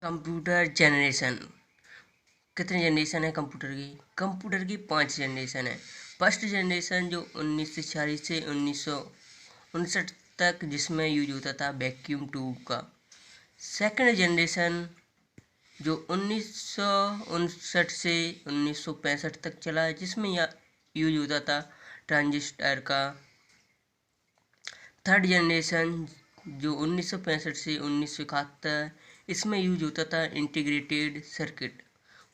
Computer generation. कितनी generation है computer की? कंप्यूटर की 5 जनरेशन है। फर्स्ट जनरेशन जो 1946 से 1959 तक, जिसमें यूज होता था वैक्यूम ट्यूब का। सेकंड जनरेशन जो 1959 से 1965 तक चला, जिसमें यूज होता था ट्रांजिस्टर का। थर्ड जनरेशन जो 1965 से 1971, इसमें यूज होता था इंटीग्रेटेड सर्किट।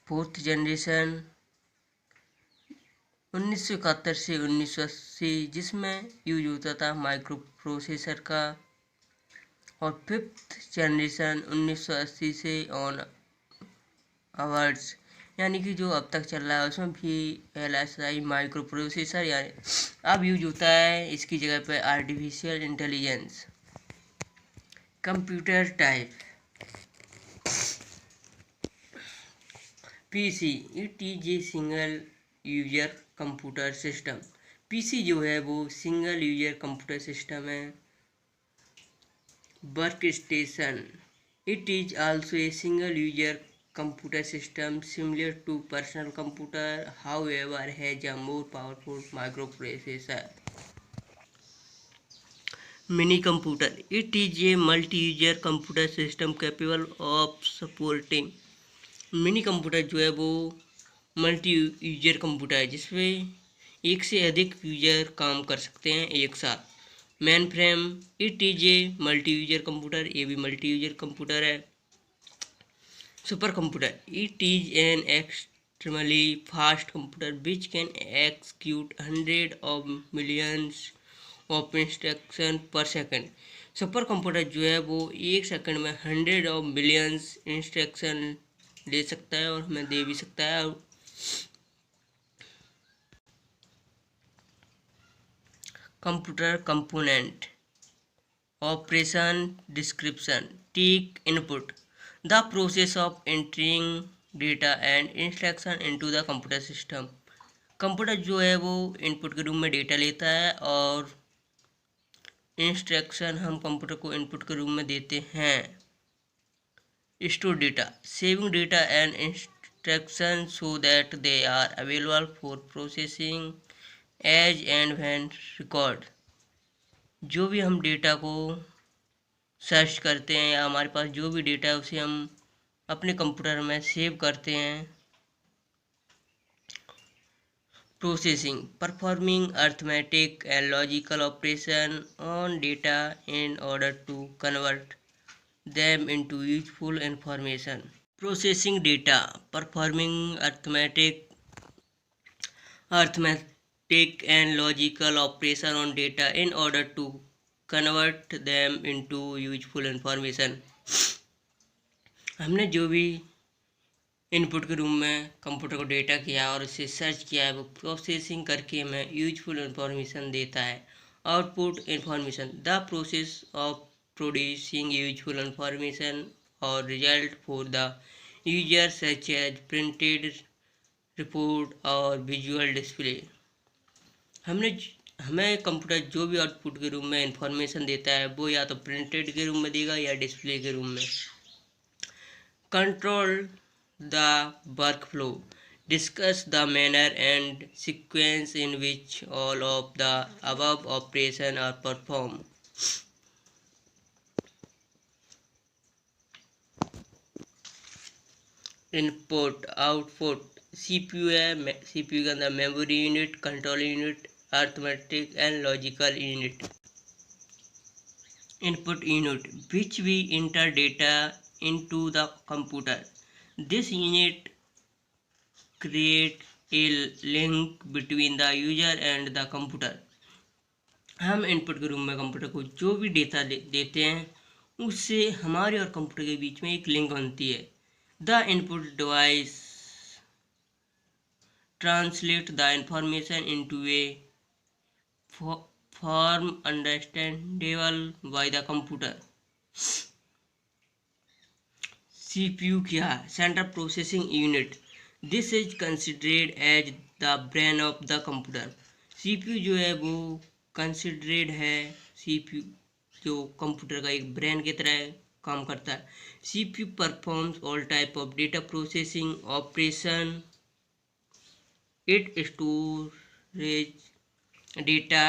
फोर्थ जनरेशन 1971 से 1980, जिसमें यूज होता था माइक्रो प्रोसेसर का। और फिफ्थ जनरेशन 1980 से ऑन आवर्ड्स, यानी कि जो अब तक चल रहा है, उसमें भी LSI माइक्रो प्रोसेसर यानी अब यूज होता है इसकी जगह पे artificial intelligence. Computer type. PC it is a single user computer system. PC जो है वो सिंगल यूजर कंप्यूटर सिस्टम है। Work station it is also a single user computer system similar to personal computer, however has a more powerful microprocessor. Mini computer it is a multi-user computer system capable of supporting। Mini computer जो है वो multi user computer है, जिसमें एक से अधिक user काम कर सकते हैं एक साथ। Main frame it is a multi user computer, ये भी मल्टी यूजर कंप्यूटर है। Super computer it is an extremely fast computer which can execute hundreds of millions of instructions per second। Super computer जो है वो एक second में 100 of millions instruction ले सकता है और हमें दे भी सकता है। Computer component. Operation description. Take input the process of entering data and instruction into the computer system। Computer जो है वो इनपुट के रूप में डेटा लेता है और इंस्ट्रक्शन हम कंप्यूटर को इनपुट के रूप में देते हैं। Store data saving data and instruction so that they are available for processing as and when record. जो भी हम डेटा को सर्च करते हैं या हमारे पास जो भी डेटा है उसे हम अपने कंप्यूटर में सेव करते हैं। Processing performing arithmetic and logical operation on data in order to convert them into useful information. Processing data performing arithmetic and logical operation on data in order to convert them into useful information. हमने जो भी input के रूप में computer को data किया और उसे सर्च किया है, वो प्रोसेसिंग करके हमें यूजफुल इंफॉर्मेशन देता है। Output information the process of producing useful information or result for the user such as printed report or visual display. हमें कंप्यूटर जो भी आउटपुट के रूप में इंफॉर्मेशन देता है वो या तो प्रिंटेड के रूप में देगा या डिस्प्ले के रूप में। Control the workflow discuss the manner and sequence in which all of the above operation are perform. Input output CPU है, सीपीयू के अंदर memory unit, control unit, arithmetic and logical unit. Input unit which we enter data into the computer, this unit create a link between the user and the computer। हम input के रूप में computer को जो भी data देते हैं उससे हमारे और कंप्यूटर के बीच में एक लिंक बनती है। The input device translate the information into a form understandable by the computer. CPU क्या है? Central processing unit. This is considered as the brain of the computer. CPU जो है वो कंसिडरेड है, CPU जो कंप्यूटर का एक ब्रेन की तरह काम करता है। CPU performs all type of data processing operation, it storage data,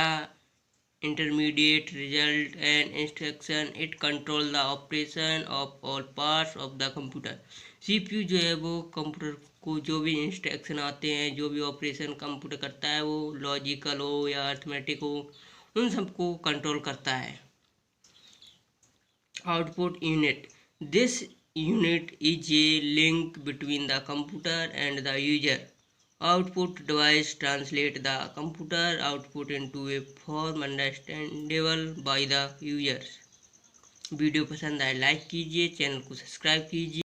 intermediate result and instruction, it control the operation of all parts of the computer। CPU जो है वो कंप्यूटर को जो भी इंस्ट्रक्शन आते हैं, जो भी ऑपरेशन कंप्यूटर करता है, वो लॉजिकल हो या अर्थमेटिक हो, उन सबको कंट्रोल करता है। Output unit, this unit is a link between the computer and the user। Output device translate the computer output into a form understandable by the users। Video पसंद आए लाइक कीजिए, चैनल को subscribe कीजिए।